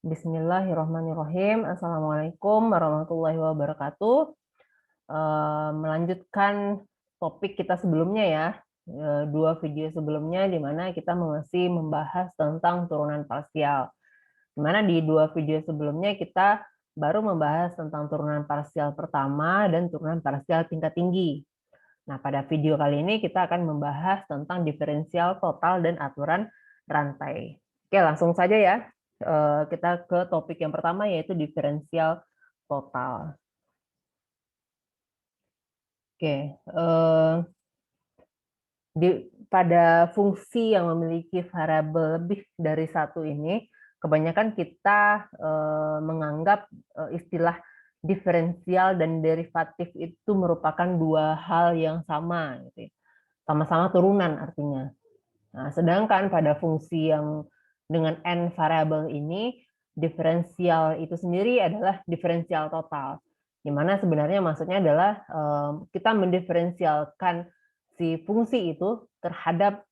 Bismillahirrahmanirrahim. Assalamualaikum warahmatullahi wabarakatuh. Melanjutkan topik kita sebelumnya ya, dua video sebelumnya di mana kita masih membahas tentang turunan parsial. Di mana di dua video sebelumnya kita baru membahas tentang turunan parsial pertama dan turunan parsial tingkat tinggi. Nah, pada video kali ini kita akan membahas tentang diferensial total dan aturan rantai. Oke, langsung saja ya. Kita ke topik yang pertama, yaitu diferensial total. Oke, pada fungsi yang memiliki variabel lebih dari satu ini, kebanyakan kita menganggap istilah diferensial dan derivatif itu merupakan dua hal yang sama, gitu. Sama-sama turunan artinya. Nah, sedangkan pada fungsi yang dengan n variabel ini, diferensial itu sendiri adalah diferensial total. Di mana sebenarnya maksudnya adalah kita mendiferensialkan si fungsi itu terhadap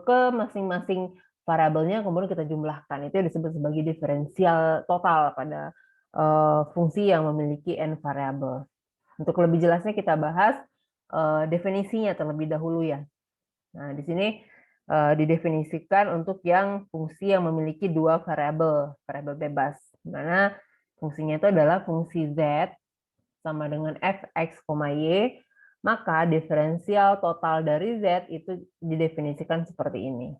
ke masing-masing variabelnya, kemudian kita jumlahkan. Itu disebut sebagai diferensial total pada fungsi yang memiliki n variabel. Untuk lebih jelasnya kita bahas definisinya terlebih dahulu ya. Nah, di sini didefinisikan untuk yang fungsi yang memiliki dua variabel bebas. Di mana fungsinya itu adalah fungsi z sama dengan fx, y, maka diferensial total dari z itu didefinisikan seperti ini.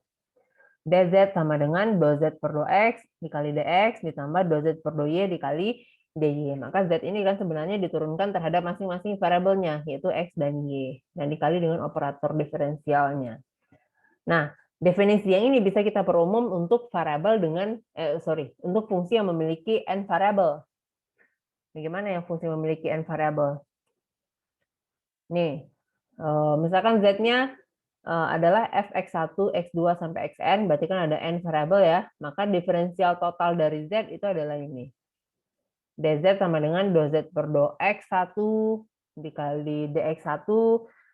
dz sama dengan dou z per dou x dikali dx ditambah dou z per dou y dikali dy. Maka z ini kan sebenarnya diturunkan terhadap masing-masing variabelnya, yaitu x dan y, dan dikali dengan operator diferensialnya. Nah, definisi yang ini bisa kita perumum untuk variabel dengan untuk fungsi yang memiliki n variabel. Bagaimana yang fungsi memiliki n variabel? Nih, misalkan z-nya adalah fx1, x2 sampai xn, berarti kan ada n variabel ya. Maka diferensial total dari z itu adalah ini. dz sama dengan dou z per dou x1 dikali dx1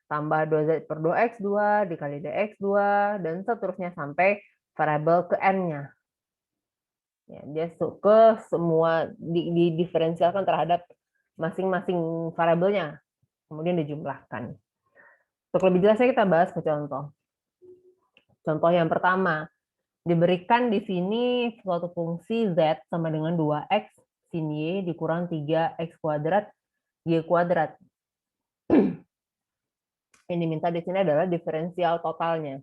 tambah dou z per dou x2 dikali dx2 dan seterusnya sampai variabel ke n-nya. Ya, dia ke semua didiferensialkan terhadap masing-masing variabelnya, kemudian dijumlahkan. Untuk lebih jelasnya kita bahas ke contoh. Contoh yang pertama, diberikan di sini suatu fungsi z sama dengan 2x sin y dikurang 3x kuadrat y kuadrat. Yang diminta di sini adalah diferensial totalnya.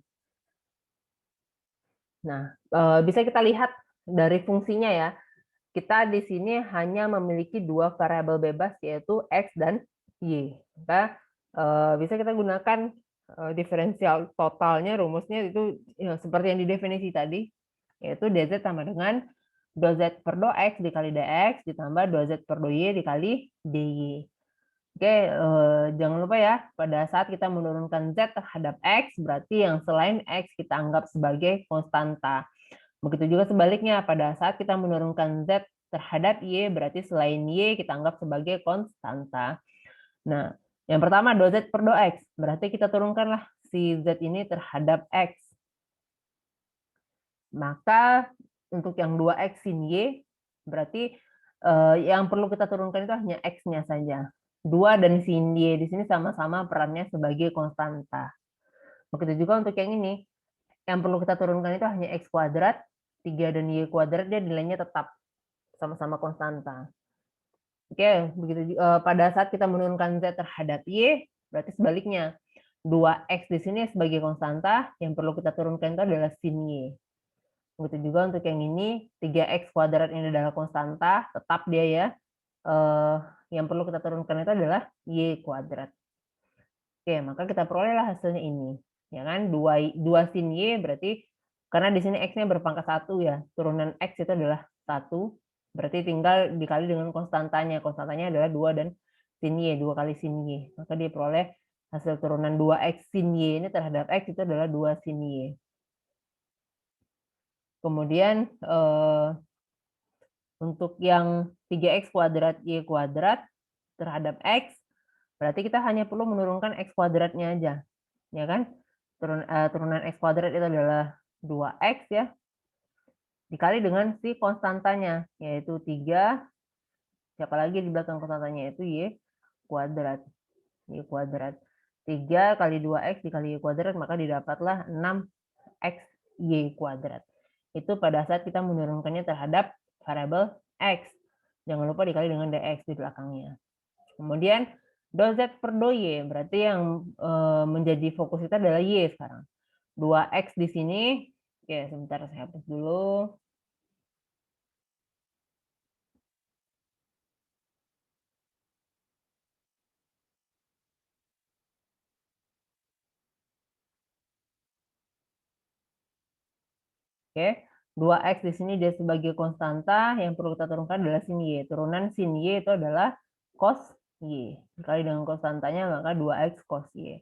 Nah, bisa kita lihat dari fungsinya ya. Kita di sini hanya memiliki dua variabel bebas, yaitu x dan y. Maka bisa kita gunakan diferensial totalnya, rumusnya itu ya, seperti yang didefinisi tadi, yaitu dz sama dengan dou z per dou x dikali dx ditambah dou z per dou y dikali dy. Oke, jangan lupa ya, pada saat kita menurunkan z terhadap x, berarti yang selain x kita anggap sebagai konstanta. Begitu juga sebaliknya, pada saat kita menurunkan z terhadap y, berarti selain y kita anggap sebagai konstanta. Nah, yang pertama dou z per dou x, berarti kita turunkanlah si z ini terhadap x. Maka untuk yang 2x sin y, berarti yang perlu kita turunkan itu hanya x-nya saja. 2 dan sin y di sini sama-sama perannya sebagai konstanta. Begitu juga untuk yang ini. Yang perlu kita turunkan itu hanya x kuadrat, 3 dan y kuadrat, dia nilainya tetap sama-sama konstanta. Oke, begitu pada saat kita menurunkan z terhadap y, berarti sebaliknya. 2x di sini sebagai konstanta, yang perlu kita turunkan itu adalah sin y. Begitu juga untuk yang ini, 3x kuadrat ini adalah konstanta, tetap dia ya. Yang perlu kita turunkan itu adalah y kuadrat. Oke, maka kita perolehlah hasilnya ini. Ya kan, 2 sin y berarti, karena di sini x-nya berpangkat 1 ya, turunan x itu adalah 1, berarti tinggal dikali dengan konstantanya. Konstantanya adalah 2 dan sin y, 2 kali sin y. Maka diperoleh hasil turunan 2x sin y ini terhadap x itu adalah 2 sin y. Kemudian untuk yang 3x kuadrat y kuadrat terhadap x, berarti kita hanya perlu menurunkan x kuadratnya aja. Ya kan? Turunan x kuadrat itu adalah 2x ya. dikali dengan si konstantanya, yaitu 3, siapa lagi di belakang konstantanya, yaitu Y kuadrat. Y kuadrat. 3 kali 2X dikali Y kuadrat, maka didapatlah 6X Y kuadrat. Itu pada saat kita menurunkannya terhadap variabel X. Jangan lupa dikali dengan dx di belakangnya. Kemudian do Z per do Y, berarti yang menjadi fokus kita adalah Y sekarang. 2X di sini, oke sebentar saya hapus dulu. Oke, 2X di sini dia sebagai konstanta, yang perlu kita turunkan adalah sin Y. Turunan sin Y itu adalah cos Y. Dikali dengan konstantanya, maka 2X cos Y.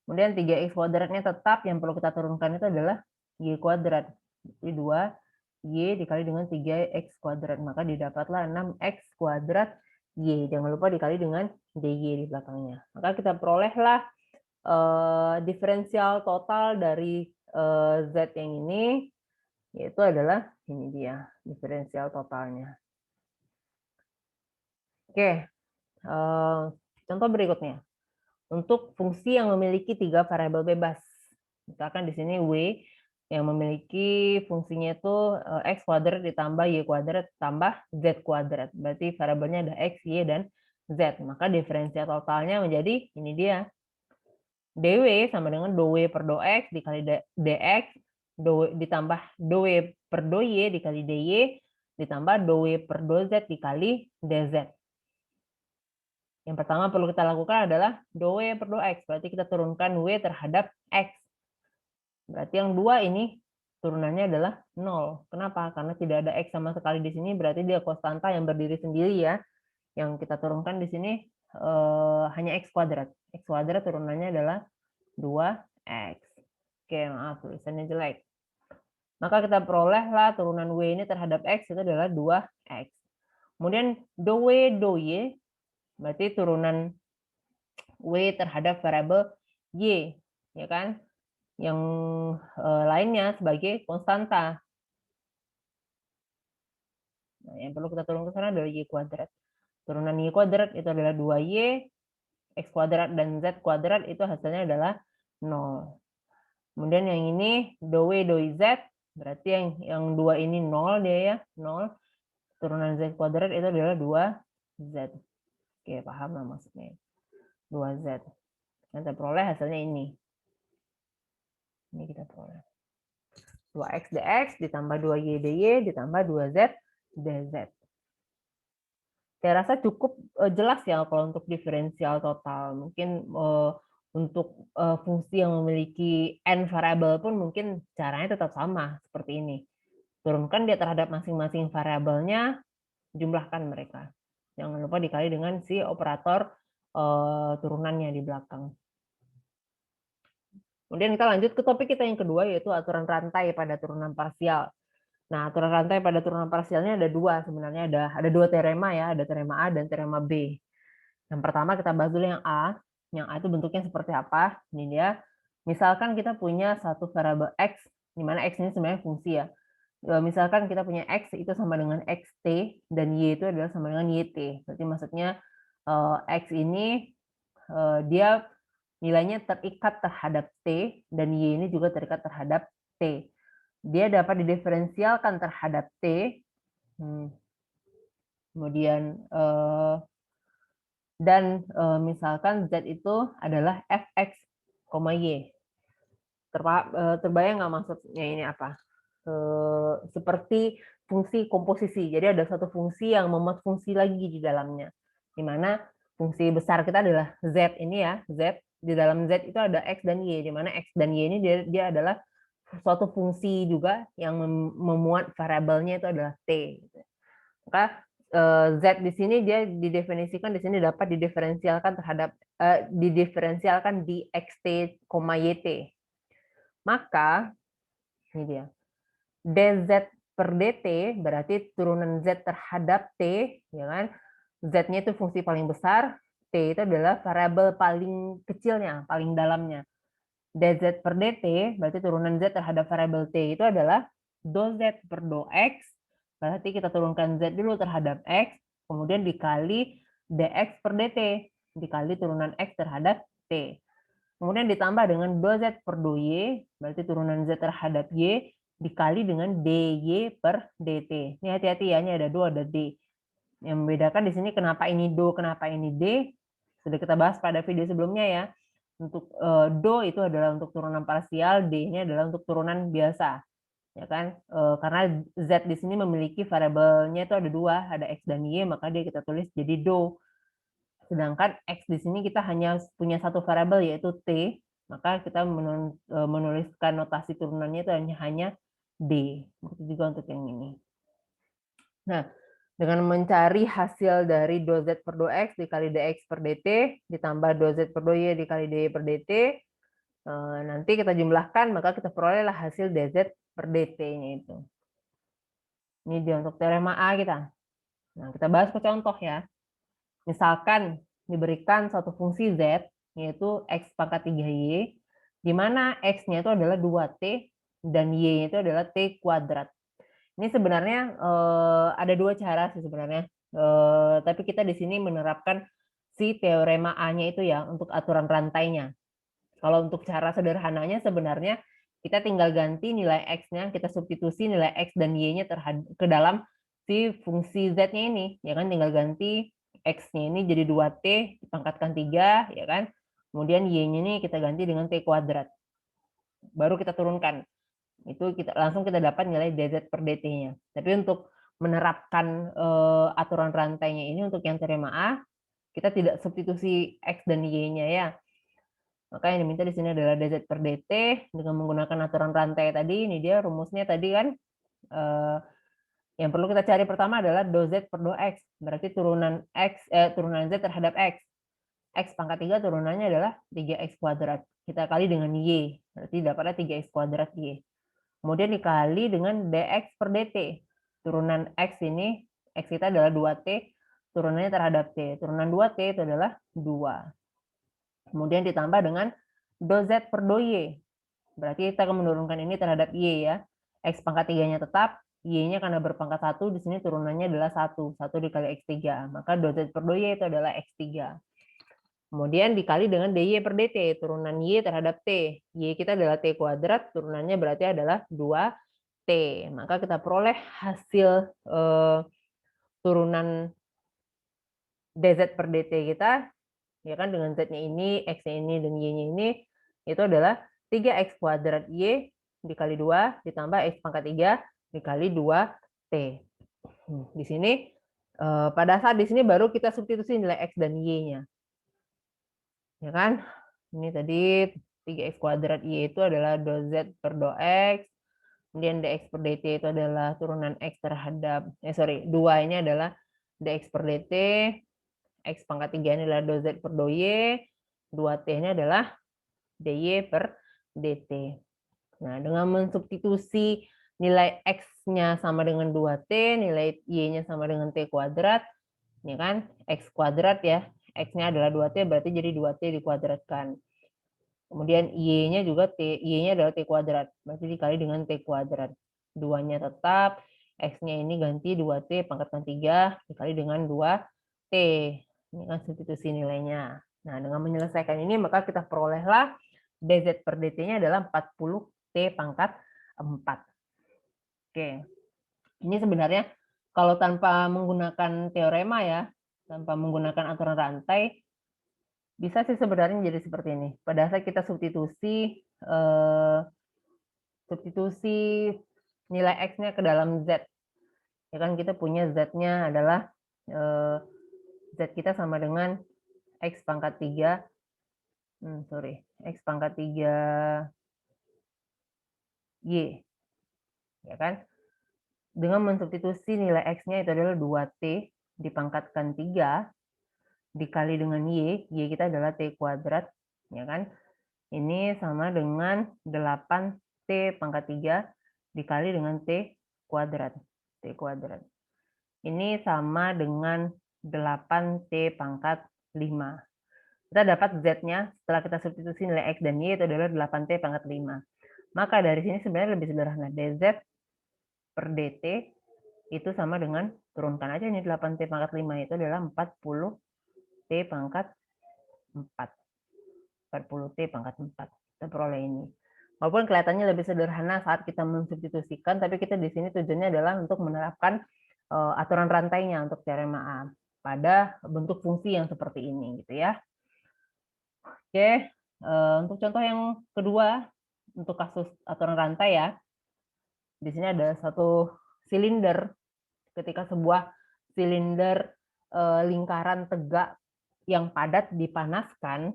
Kemudian 3X kuadratnya tetap, yang perlu kita turunkan itu adalah Y kuadrat. Jadi 2Y dikali dengan 3X kuadrat, maka didapatlah 6X kuadrat Y. Jangan lupa dikali dengan DY di belakangnya. Maka kita perolehlah diferensial total dari Z yang ini, yaitu adalah ini dia diferensial totalnya. Oke, contoh berikutnya. Untuk fungsi yang memiliki 3 variabel bebas. Misalkan di sini W yang memiliki fungsinya itu X kuadrat ditambah Y kuadrat tambah Z kuadrat. Berarti variabelnya ada X, Y, dan Z. Maka diferensial totalnya menjadi ini dia. DW sama dengan DW per DX dikali DX, ditambah DW per DY dikali DY, ditambah DW per DZ dikali DZ. Yang pertama perlu kita lakukan adalah DW per DX, berarti kita turunkan W terhadap X. Berarti yang dua ini turunannya adalah 0. Kenapa? Karena tidak ada X sama sekali di sini, berarti dia konstanta yang berdiri sendiri ya. Yang kita turunkan di sini hanya X kuadrat. X kuadrat turunannya adalah 2X. Oke, maaf tulisannya jelek. Maka kita perolehlah turunan W ini terhadap X itu adalah 2X. Kemudian do W, do Y, berarti turunan W terhadap variabel Y, ya kan? Yang lainnya sebagai konstanta. Nah, yang perlu kita turunkan ke sana adalah Y kuadrat. Turunan Y kuadrat itu adalah 2Y, X kuadrat dan Z kuadrat itu hasilnya adalah 0. Kemudian yang ini do W, do Z, berarti yang dua ini 0 dia ya, 0. Turunan Z kuadrat itu adalah 2Z. Oke, paham lah maksudnya. 2Z. Kita peroleh hasilnya ini. Ini kita peroleh. 2X dx ditambah 2Y dy ditambah 2Z dz. Saya rasa cukup jelas ya kalau untuk diferensial total. Mungkin untuk fungsi yang memiliki n variabel pun mungkin caranya tetap sama seperti ini. Turunkan dia terhadap masing-masing variabelnya, jumlahkan mereka. Jangan lupa dikali dengan si operator turunannya di belakang. Kemudian kita lanjut ke topik kita yang kedua, yaitu aturan rantai pada turunan parsial. Nah, aturan rantai pada turunan parsialnya ada dua sebenarnya, ada dua teorema ya, ada teorema A dan teorema B. Yang pertama kita bahas dulu yang A. Yang A itu bentuknya seperti apa? Ini dia. Misalkan kita punya satu variabel X, di mana X ini sebenarnya fungsi ya. Misalkan kita punya X itu sama dengan XT, dan Y itu adalah sama dengan YT. Berarti maksudnya X ini dia nilainya terikat terhadap T, dan Y ini juga terikat terhadap T. Dia dapat didiferensialkan terhadap T, kemudian dan misalkan Z itu adalah Fx, Y. Terbayang nggak maksudnya ini apa? Seperti fungsi komposisi. Jadi ada satu fungsi yang memuat fungsi lagi di dalamnya. Di mana fungsi besar kita adalah Z ini ya, Z. Di dalam Z itu ada X dan Y, di mana X dan Y ini dia adalah suatu fungsi juga yang memuat variabelnya itu adalah T. Maka Z di sini dia didefinisikan di sini dapat didiferensialkan terhadap didiferensialkan di xt, yt. Maka ini dia. dz per dt berarti turunan z terhadap t, ya kan? Z-nya itu fungsi paling besar, t itu adalah variabel paling kecilnya, paling dalamnya. dz per dt berarti turunan z terhadap variabel t itu adalah do Z per do X, berarti kita turunkan Z dulu terhadap X, kemudian dikali dx per dt, dikali turunan X terhadap T. Kemudian ditambah dengan do Z per do Y, berarti turunan Z terhadap Y, dikali dengan dy per dt. Ini hati-hati ya, ini ada do, ada d. Yang membedakan di sini kenapa ini do, kenapa ini d, sudah kita bahas pada video sebelumnya ya. Untuk do itu adalah untuk turunan parsial, d-nya adalah untuk turunan biasa. Ya kan? Karena z di sini memiliki variabelnya itu ada dua, ada x dan y, maka dia kita tulis jadi do. Sedangkan x di sini kita hanya punya satu variabel yaitu t, maka kita menuliskan notasi turunannya itu hanya d. Begitu juga untuk yang ini. Nah, dengan mencari hasil dari do Z per do X dikali dx per dt, ditambah do Z per do Y dikali dy per dt, nanti kita jumlahkan, maka kita perolehlah hasil dz per dt-nya itu. Ini dia untuk teorema A kita. Nah, kita bahas ke contoh ya. Misalkan diberikan suatu fungsi Z, yaitu X pangkat 3Y, di mana X-nya itu adalah 2T, dan Y-nya itu adalah T kuadrat. Ini sebenarnya ada dua cara sih sebenarnya, tapi kita di sini menerapkan si teorema A-nya itu ya untuk aturan rantainya. Kalau untuk cara sederhananya sebenarnya kita tinggal ganti nilai X-nya, kita substitusi nilai X dan Y-nya ke dalam si fungsi Z-nya ini, ya kan, tinggal ganti X-nya ini jadi 2T dipangkatkan 3, ya kan, kemudian Y-nya ini kita ganti dengan T kuadrat, baru kita turunkan. Itu langsung kita dapat nilai dz per dt-nya. Tapi untuk menerapkan aturan rantainya ini untuk yang teorema A, kita tidak substitusi x dan y-nya ya. Maka yang diminta di sini adalah dz per dt dengan menggunakan aturan rantai tadi. Ini dia rumusnya tadi kan. Yang perlu kita cari pertama adalah do z per do x. Berarti turunan z terhadap x. X pangkat 3 turunannya adalah 3x kuadrat. Kita kali dengan y. Berarti dapatnya 3x kuadrat y. Kemudian dikali dengan dx per dt. Turunan x ini, x kita adalah 2t, turunannya terhadap t. Turunan 2t itu adalah 2. Kemudian ditambah dengan do z per do y. Berarti kita akan menurunkan ini terhadap y ya. X pangkat 3-nya tetap, y-nya karena berpangkat 1, di sini turunannya adalah 1. 1 dikali x3. Maka do z per do y itu adalah x3. Kemudian dikali dengan dy per dt, turunan y terhadap t. Y kita adalah t kuadrat, turunannya berarti adalah 2t. Maka kita peroleh hasil turunan dz per dt kita, ya kan, dengan z-nya ini, x-nya ini, dan y-nya ini, itu adalah 3x kuadrat y dikali 2 ditambah x pangkat 3 dikali 2t. Di sini, pada saat di sini baru kita substitusi nilai x dan y-nya. Ya kan, ini tadi 3x kuadrat y itu adalah do z per do x, kemudian dx per dt itu adalah turunan x terhadap 2 ini adalah dx per dt, x pangkat 3 ini adalah do z per do y, 2t ini adalah dy per dt. Nah, dengan mensubstitusi nilai x-nya sama dengan 2t, nilai y-nya sama dengan t kuadrat, ya kan, x kuadrat ya, x-nya adalah 2t, berarti jadi 2t dikuadratkan. Kemudian y-nya juga y-nya adalah t kuadrat, berarti dikali dengan t kuadrat. 2-nya tetap, x-nya ini ganti 2t pangkatkan 3 dikali dengan 2t. Ini kan substitusi nilainya. Nah, dengan menyelesaikan ini maka kita perolehlah dz per dt-nya adalah 40t pangkat 4. Oke. Ini sebenarnya kalau tanpa menggunakan teorema ya, tanpa menggunakan aturan rantai, bisa sih sebenarnya jadi seperti ini. Pada saat kita substitusi nilai x-nya ke dalam z, ya kan, kita punya z-nya adalah z kita sama dengan x pangkat 3, x pangkat 3 y, ya kan. Dengan mensubstitusi nilai x-nya itu adalah 2t dipangkatkan 3 dikali dengan y kita adalah t kuadrat, ya kan. Ini sama dengan 8t pangkat 3 dikali dengan t kuadrat. Ini sama dengan 8t pangkat 5. Kita dapat z-nya setelah kita substitusi nilai x dan y itu adalah 8t pangkat 5. Maka dari sini sebenarnya lebih sederhana. Dz per dt itu sama dengan, turunkan aja ini 8T pangkat 5 itu adalah 40T pangkat 4. 40T pangkat 4. Kita peroleh ini. Walaupun kelihatannya lebih sederhana saat kita mensubstitusikan, tapi kita di sini tujuannya adalah untuk menerapkan aturan rantainya untuk teorema A pada bentuk fungsi yang seperti ini, gitu ya. Oke, untuk contoh yang kedua, untuk kasus aturan rantai ya, di sini ada satu silinder. Ketika sebuah silinder lingkaran tegak yang padat dipanaskan,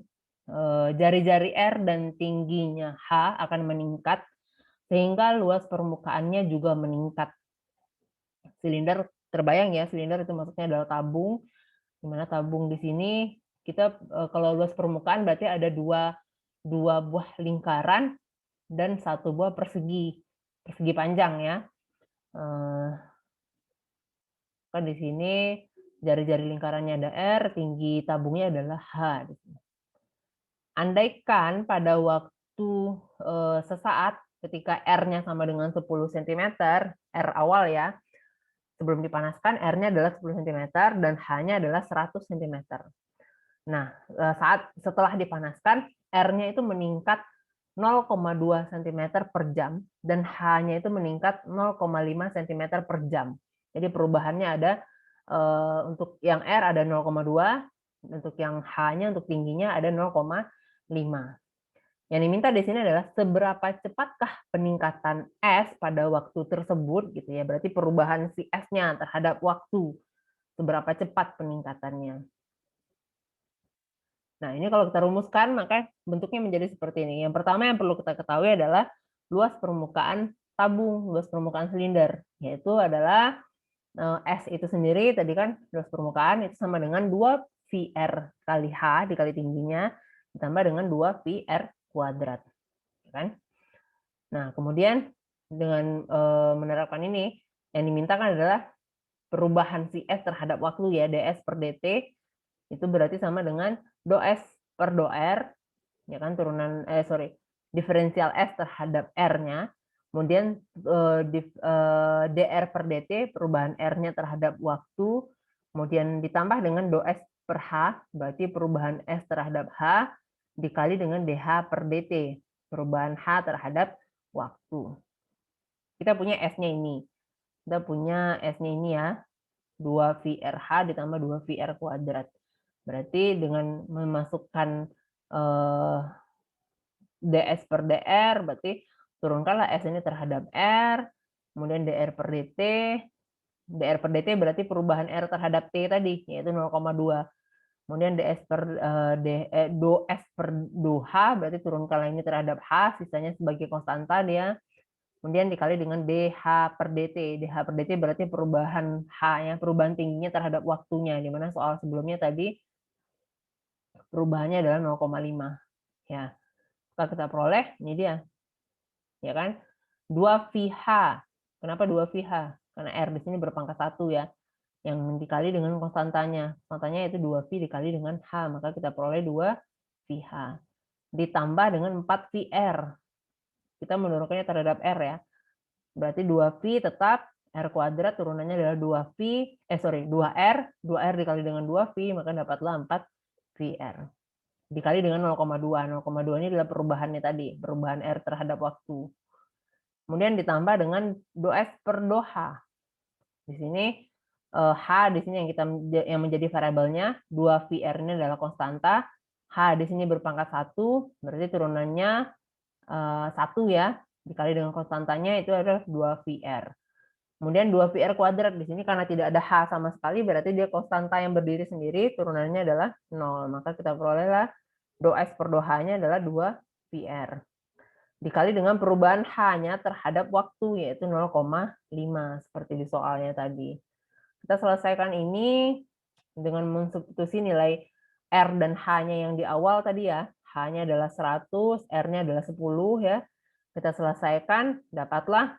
jari-jari R dan tingginya H akan meningkat, sehingga luas permukaannya juga meningkat. Silinder, terbayang ya, silinder itu maksudnya adalah tabung, di mana tabung di sini kita kalau luas permukaan berarti ada dua buah lingkaran dan satu buah persegi panjang ya. Kan di sini jari-jari lingkarannya ada R, tinggi tabungnya adalah H. Andaikan pada waktu sesaat ketika R-nya sama dengan 10 cm, R awal ya, sebelum dipanaskan R-nya adalah 10 cm dan H-nya adalah 100 cm. Nah, setelah dipanaskan, R-nya itu meningkat 0,2 cm per jam dan H-nya itu meningkat 0,5 cm per jam. Jadi perubahannya ada untuk yang R ada 0,2, untuk yang H-nya untuk tingginya ada 0,5. Yang diminta di sini adalah seberapa cepatkah peningkatan S pada waktu tersebut gitu ya. Berarti perubahan si S-nya terhadap waktu. Seberapa cepat peningkatannya. Nah, ini kalau kita rumuskan maka bentuknya menjadi seperti ini. Yang pertama yang perlu kita ketahui adalah luas permukaan tabung, luas permukaan silinder, yaitu adalah S itu sendiri tadi kan luas permukaan itu sama dengan 2VR kali H dikali tingginya ditambah dengan 2VR kuadrat. Kan? Nah, kemudian dengan menerapkan ini, yang dimintakan adalah perubahan si S terhadap waktu ya, ds per dt, itu berarti sama dengan do S per do R, ya kan, diferensial S terhadap R-nya, kemudian dr per dt, perubahan R-nya terhadap waktu, kemudian ditambah dengan do S per H, berarti perubahan S terhadap H, dikali dengan dh per dt, perubahan H terhadap waktu. Kita punya S-nya ini. Kita punya S-nya ini ya, 2VRH ditambah 2VR kuadrat. Berarti dengan memasukkan ds per dr, berarti turunkanlah S ini terhadap R, kemudian dr per dt. dr per dt berarti perubahan R terhadap T tadi, yaitu 0,2. Kemudian do S per do H, berarti turunkanlah ini terhadap H, sisanya sebagai konstanta dia. Kemudian dikali dengan dH per dt. dH per dt berarti perubahan H-nya, perubahan tingginya terhadap waktunya. Di mana soal sebelumnya tadi perubahannya adalah 0,5. Ya. Setelah kita peroleh, ini dia. Ya kan? 2VH. Kenapa 2VH? Karena R di sini berpangkat 1 ya. Yang dikali dengan konstantanya. Konstantanya itu 2V dikali dengan H. Maka kita peroleh 2VH. Ditambah dengan 4VR. Kita menurunkannya terhadap R ya. Berarti 2V tetap, R kuadrat turunannya adalah 2R dikali dengan 2V, maka dapatlah 4VR. Dikali dengan 0,2. 0,2 ini adalah perubahannya tadi, perubahan R terhadap waktu. Kemudian ditambah dengan do S per do H. Di sini H di sini yang menjadi variabelnya, 2VR ini adalah konstanta, H di sini berpangkat 1, berarti turunannya 1 ya, dikali dengan konstantanya itu adalah 2VR. Kemudian 2VR kuadrat di sini karena tidak ada H sama sekali, berarti dia konstanta yang berdiri sendiri, turunannya adalah 0. Maka kita perolehlah do S per do H-nya adalah 2VR. Dikali dengan perubahan H-nya terhadap waktu, yaitu 0,5, seperti di soalnya tadi. Kita selesaikan ini dengan mensubstitusi nilai R dan H-nya yang di awal tadi ya. H-nya adalah 100, R-nya adalah 10 ya. Kita selesaikan, dapatlah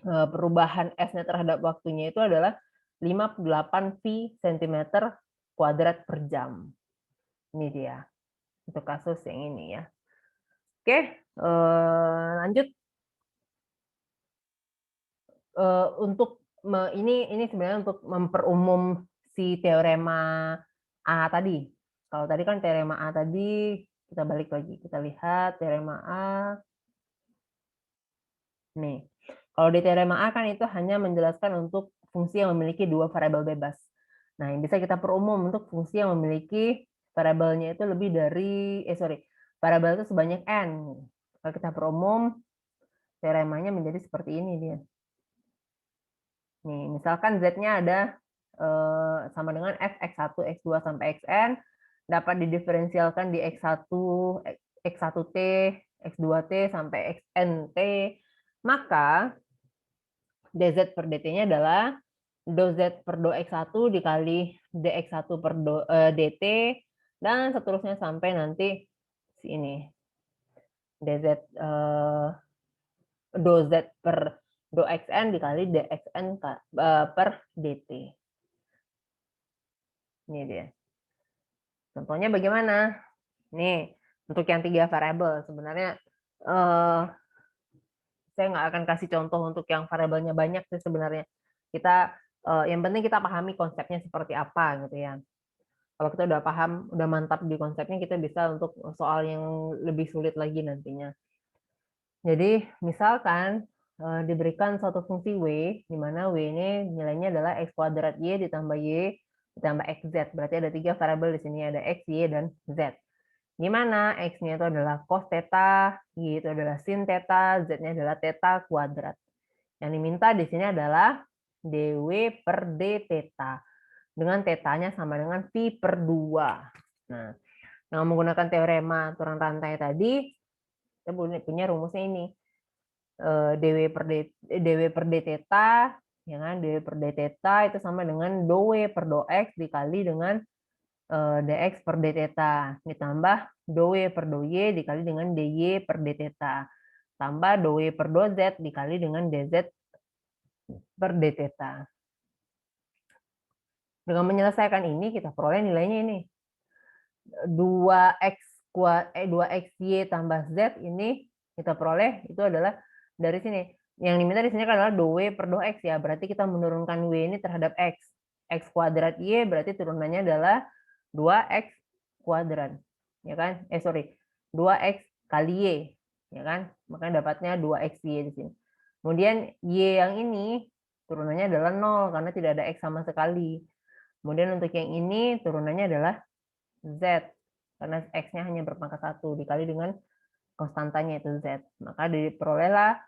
perubahan S-nya terhadap waktunya itu adalah 58 V cm kuadrat per jam. Ini dia. Untuk kasus yang ini ya. Oke, lanjut. Untuk ini sebenarnya untuk memperumum si teorema A tadi. Kalau tadi kan teorema A tadi, kita balik lagi, kita lihat teorema A. Nih, kalau di teorema A kan itu hanya menjelaskan untuk fungsi yang memiliki dua variabel bebas. Nah, yang bisa kita perumum untuk fungsi yang memiliki variabelnya itu lebih dari, variabel itu sebanyak n. Kalau kita perumum, teoremanya menjadi seperti ini dia. Nih, misalkan Z-nya ada sama dengan f x1, x2 sampai xn, dapat didiferensialkan di x1, x1t, x2t sampai xnt, maka dz per dt-nya adalah dou z per dou x1 dikali dx1 per dt, dan seterusnya sampai nanti ini dz dou z per dou xn dikali dxn per dt. Ini dia. Contohnya bagaimana? Nih, untuk yang 3 variabel sebenarnya saya nggak akan kasih contoh untuk yang variabelnya banyak sih sebenarnya. Kita yang penting kita pahami konsepnya seperti apa gitu ya. Kalau kita udah paham, udah mantap di konsepnya, kita bisa untuk soal yang lebih sulit lagi nantinya. Jadi misalkan diberikan suatu fungsi w, di mana w ini nilainya adalah x kuadrat y ditambah y ditambah xz. Berarti ada 3 variabel di sini, ada x, y, dan z. Gimana? X-nya itu adalah cos theta, Y itu adalah sin theta, Z-nya adalah theta kuadrat. Yang diminta di sini adalah dw per d theta. Dengan theta-nya sama dengan pi per 2. Nah, dengan menggunakan teorema aturan rantai tadi, kita punya rumusnya ini. dw per d theta, ya kan? dw per d theta itu sama dengan dou per dou x dikali dengan dx per d theta ditambah dou per dou y dikali dengan dy per d theta tambah dou per dou z dikali dengan dz per d theta. Dengan menyelesaikan ini kita peroleh nilainya ini 2xy tambah z, ini kita peroleh itu adalah dari sini. Yang diminta di sini adalah dou per dou x ya, berarti kita menurunkan w ini terhadap x. X kuadrat y berarti turunannya adalah 2x kuadrat, ya kan? 2x kali y, ya kan? Makanya dapatnya 2xy di sini. Kemudian y yang ini turunannya adalah 0 karena tidak ada x sama sekali. Kemudian untuk yang ini turunannya adalah z karena x-nya hanya berpangkat 1 dikali dengan konstantanya itu z. Maka diperolehlah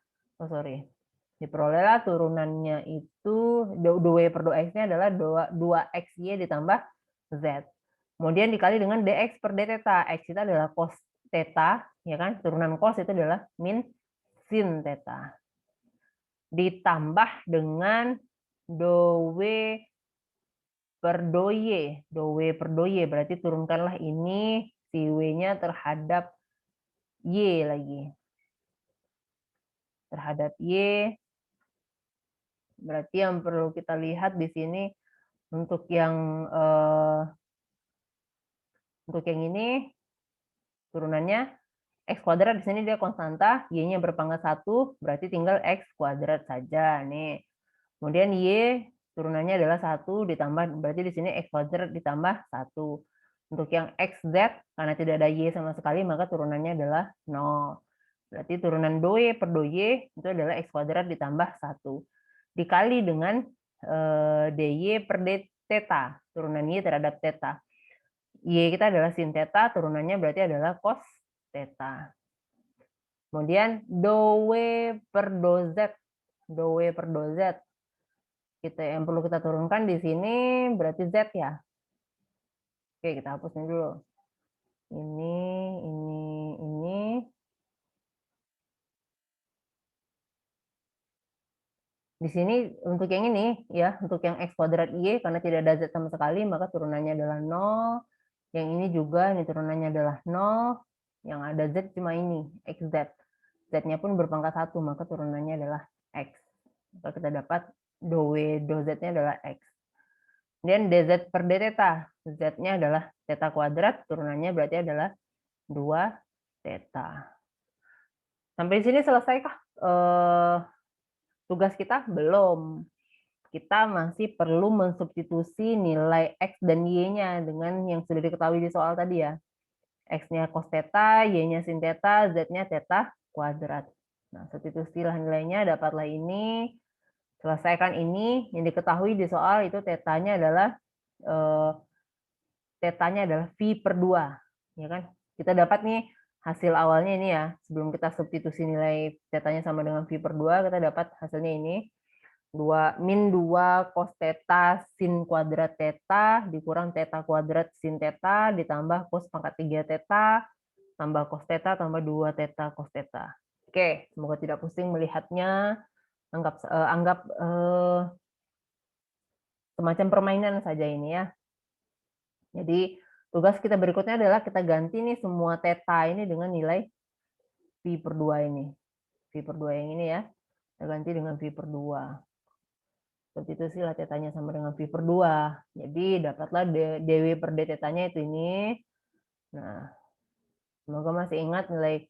turunannya itu dou per dou x-nya adalah 2xy ditambah z. Kemudian dikali dengan dx per d theta. X itu adalah cos theta, ya kan? Turunan cos itu adalah min sin theta. Ditambah dengan dou per dou y. Dou per dou y berarti turunkanlah ini si w-nya terhadap y lagi. Terhadap y. Berarti yang perlu kita lihat di sini untuk yang ini turunannya x kuadrat, di sini dia konstanta, y-nya berpangkat 1, berarti tinggal x kuadrat saja nih. Kemudian y turunannya adalah 1 ditambah, berarti di sini x kuadrat ditambah 1. Untuk yang xz karena tidak ada y sama sekali maka turunannya adalah 0. Berarti turunan dou per dou y itu adalah x kuadrat ditambah 1 dikali dengan dy per d theta, turunan y terhadap theta. Y kita adalah sin theta, turunannya berarti adalah cos theta. Kemudian dou per dou z. Dou per dou z. Yang perlu kita turunkan di sini berarti z ya. Oke, kita hapus ini dulu. Ini. Di sini untuk yang ini ya, untuk yang x kuadrat y karena tidak ada z sama sekali maka turunannya adalah 0. Yang ini juga ini turunannya adalah 0. Yang ada z cuma ini, xz. Z-nya pun berpangkat 1 maka turunannya adalah x. Maka kita dapat dou z-nya adalah x. Kemudian dz per d theta. Z-nya adalah theta kuadrat, turunannya berarti adalah 2 theta. Sampai di sini selesaikah Tugas kita belum. Kita masih perlu mensubstitusi nilai X dan Y-nya dengan yang sudah diketahui di soal tadi ya. X-nya cos theta, Y-nya sin theta, Z-nya theta kuadrat. Nah, substitusilah nilainya, dapatlah ini. Selesaikan ini, yang diketahui di soal itu tetanya adalah V per 2. Ya kan? Kita dapat nih hasil awalnya ini ya. Sebelum kita substitusi nilai tetanya sama dengan V per 2, kita dapat hasilnya ini. Min 2 cos theta sin kuadrat theta dikurang theta kuadrat sin theta ditambah cos pangkat 3 theta tambah cos theta tambah 2 theta cos theta. Oke, semoga tidak pusing melihatnya. Anggap semacam permainan saja ini ya. Jadi tugas kita berikutnya adalah kita ganti nih semua theta ini dengan nilai V per 2 ini. V per 2 yang ini ya. Kita ganti dengan V per 2. Substitusilah tetanya sama dengan V per 2. Jadi dapatlah dW per d tetanya itu ini. Nah, semoga masih ingat nilai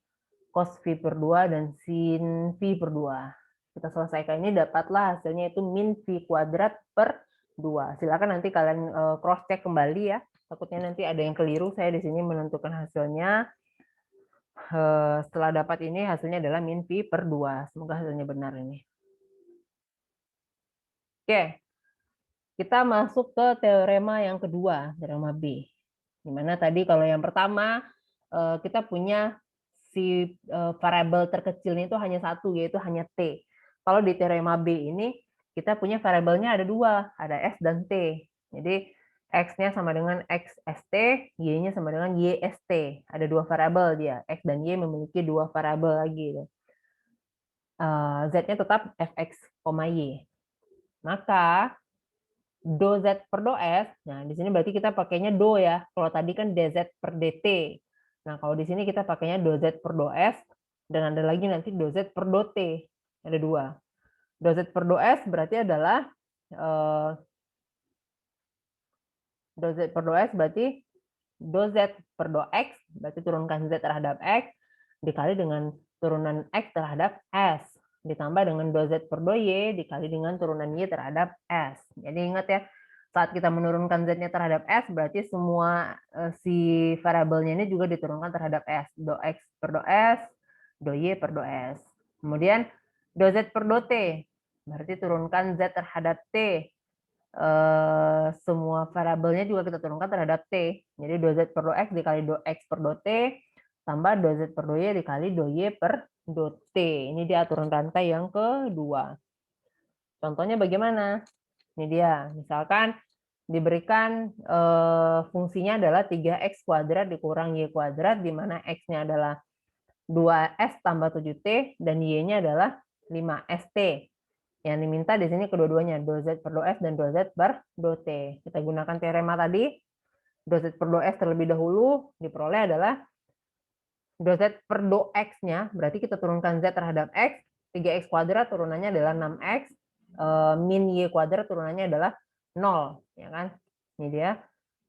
cos V per 2 dan sin V per 2. Kita selesaikan ini, dapatlah hasilnya itu min V kuadrat per 2. Silakan nanti kalian cross check kembali ya. Takutnya nanti ada yang keliru, saya di sini menentukan hasilnya. Setelah dapat ini hasilnya adalah min V per 2. Semoga hasilnya benar ini. Oke, kita masuk ke teorema yang kedua, teorema B. Dimana tadi kalau yang pertama kita punya si variabel terkecilnya itu hanya satu, yaitu hanya T. Kalau di teorema B ini kita punya variabelnya ada dua, ada S dan T. Jadi X-nya sama dengan XST, Y-nya sama dengan YST. Ada dua variabel dia, X dan Y memiliki dua variabel lagi. Z-nya tetap Fx, Y. Maka do Z per do S, nah di sini berarti kita pakainya do ya. Kalau tadi kan dz per dt. Nah kalau di sini kita pakainya do Z per do S, dan ada lagi nanti do Z per do T. Ada dua. Do Z per do S berarti adalah do Z per do S berarti do Z per do X, berarti turunkan Z terhadap X, dikali dengan turunan X terhadap S, ditambah dengan do Z per do Y, dikali dengan turunan Y terhadap S. Jadi ingat ya, saat kita menurunkan Z-nya terhadap S, berarti semua si variabelnya ini juga diturunkan terhadap S. Do X per do S, do Y per do S. Kemudian do Z per do T, berarti turunkan Z terhadap T. Semua variabelnya juga kita turunkan terhadap T. Jadi do Z per do X dikali do X per do T, tambah do Z per do Y dikali do Y per do T. Ini dia aturan rantai yang kedua. Contohnya bagaimana? Ini dia, misalkan diberikan fungsinya adalah 3x kuadrat dikurang y kuadrat, di mana x-nya adalah 2s tambah 7t, dan y-nya adalah 5st. Yang diminta di sini kedua-duanya, do Z per do S dan do Z per do T. Kita gunakan teorema tadi, do Z per do S terlebih dahulu, diperoleh adalah do Z per do X-nya, berarti kita turunkan Z terhadap X, 3X kuadrat turunannya adalah 6X, min Y kuadrat turunannya adalah 0. Ya kan? Ini dia,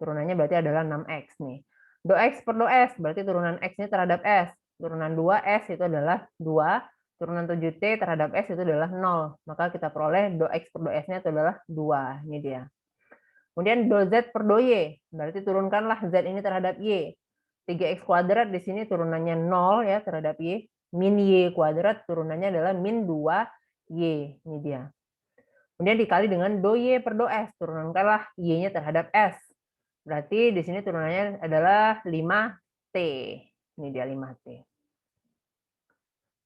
turunannya berarti adalah 6X nih. Do X per do S, berarti turunan X-nya terhadap S. Turunan 2S itu adalah 2, turunan 7T terhadap S itu adalah 0. Maka kita peroleh do X per do S-nya itu adalah 2. Ini dia. Kemudian do Z per do Y, berarti turunkanlah Z ini terhadap Y. 3X kuadrat di sini turunannya 0 ya terhadap Y. Min Y kuadrat turunannya adalah min 2Y. Ini dia. Kemudian dikali dengan do Y per do S, turunkanlah Y-nya terhadap S. Berarti di sini turunannya adalah 5T. Ini dia 5T.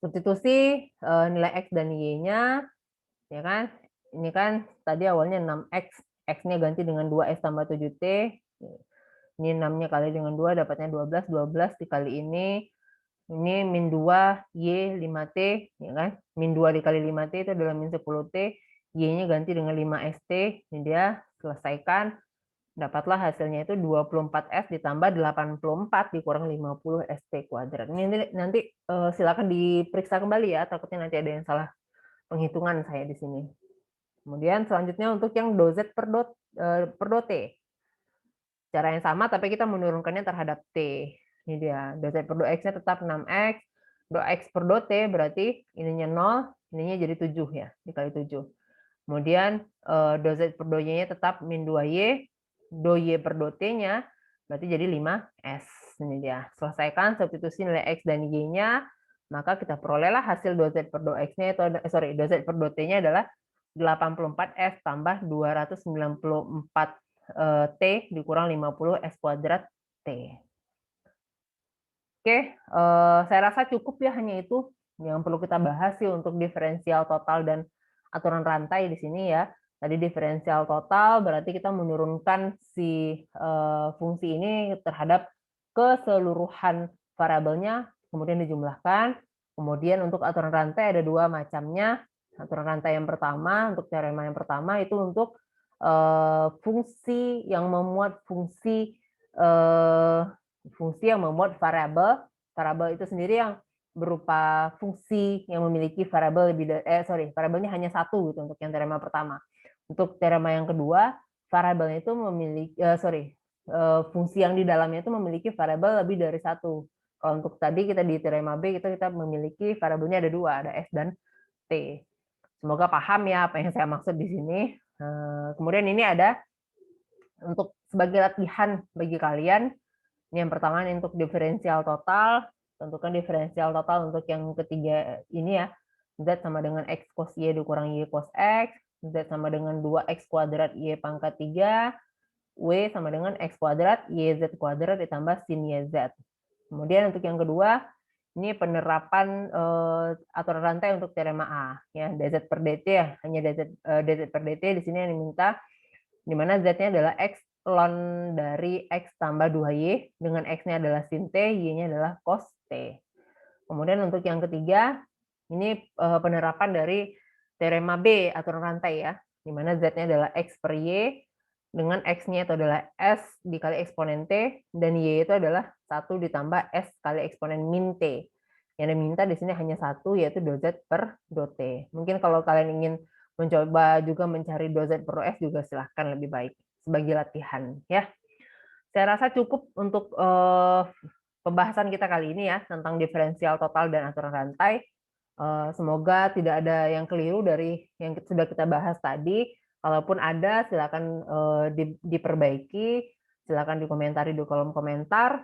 Substitusi nilai X dan Y-nya, ya kan? Ini kan tadi awalnya 6X, X-nya ganti dengan 2S tambah 7T. Ini 6-nya kali dengan 2, dapatnya 12. 12 dikali ini min 2, Y, 5T. Ya kan? Min 2 dikali 5T itu adalah min 10T. Y-nya ganti dengan 5ST. Ini dia, selesaikan. Dapatlah hasilnya itu 24S ditambah 84 dikurang 50 ST kuadrat. Ini nanti silakan diperiksa kembali ya, takutnya nanti ada yang salah penghitungan saya di sini. Kemudian selanjutnya untuk yang do Z per do T. Cara yang sama tapi kita menurunkannya terhadap T. Ini dia, do Z per do X-nya tetap 6X, do X per do T berarti ininya 0, ininya jadi 7 ya, dikali 7. Kemudian do Z per do Y-nya tetap min 2Y, do Y per do T-nya berarti jadi 5S. Ini dia. Selesaikan substitusi nilai X dan Y-nya, maka kita perolehlah hasil do Z per do X-nya itu do Z per do T-nya adalah 84S tambah 294 T dikurang 50 S kuadrat T. Oke, saya rasa cukup ya, hanya itu yang perlu kita bahas sih untuk diferensial total dan aturan rantai di sini ya. Tadi diferensial total berarti kita menurunkan si fungsi ini terhadap keseluruhan variabelnya, kemudian dijumlahkan. Kemudian untuk aturan rantai ada dua macamnya. Aturan rantai yang pertama, untuk teorema yang pertama itu untuk fungsi yang memuat fungsi yang memuat variabel. Variabel itu sendiri yang berupa fungsi yang memiliki variabel variabelnya hanya satu gitu untuk yang teorema pertama. Untuk teorema yang kedua, variabelnya itu memiliki fungsi yang di dalamnya itu memiliki variabel lebih dari satu. Kalau untuk tadi kita di teorema B kita memiliki variabelnya ada dua, ada S dan T. Semoga paham ya apa yang saya maksud di sini. Kemudian ini ada untuk sebagai latihan bagi kalian. Ini yang pertama ini untuk diferensial total. Tentukan diferensial total untuk yang ketiga ini ya. Z sama dengan X cos Y dikurang Y cos X. Z sama dengan 2X kuadrat Y pangkat 3. W sama dengan X kuadrat YZ kuadrat ditambah sin YZ. Kemudian untuk yang kedua, ini penerapan aturan rantai untuk teorema A. Ya, dz per dt ya, hanya dz per dt di sini yang diminta, di mana Z-nya adalah X ln dari X tambah 2Y, dengan X-nya adalah sin T, Y-nya adalah cos T. Kemudian untuk yang ketiga, ini penerapan dari teorema B, aturan rantai ya, di mana Z-nya adalah X per Y, dengan X-nya itu adalah S dikali eksponen T, dan Y itu adalah 1 ditambah S kali eksponen min T. Yang diminta di sini hanya satu, yaitu do Z per do T. Mungkin kalau kalian ingin mencoba juga mencari do Z per do S juga silahkan, lebih baik sebagai latihan ya. Saya rasa cukup untuk pembahasan kita kali ini ya tentang diferensial total dan aturan rantai. Semoga tidak ada yang keliru dari yang sudah kita bahas tadi. Kalaupun ada, silakan diperbaiki, silakan dikomentari di kolom komentar.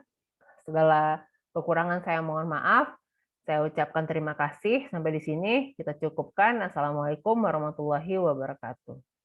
Segala kekurangan saya mohon maaf. Saya ucapkan terima kasih. Sampai di sini kita cukupkan. Assalamualaikum warahmatullahi wabarakatuh.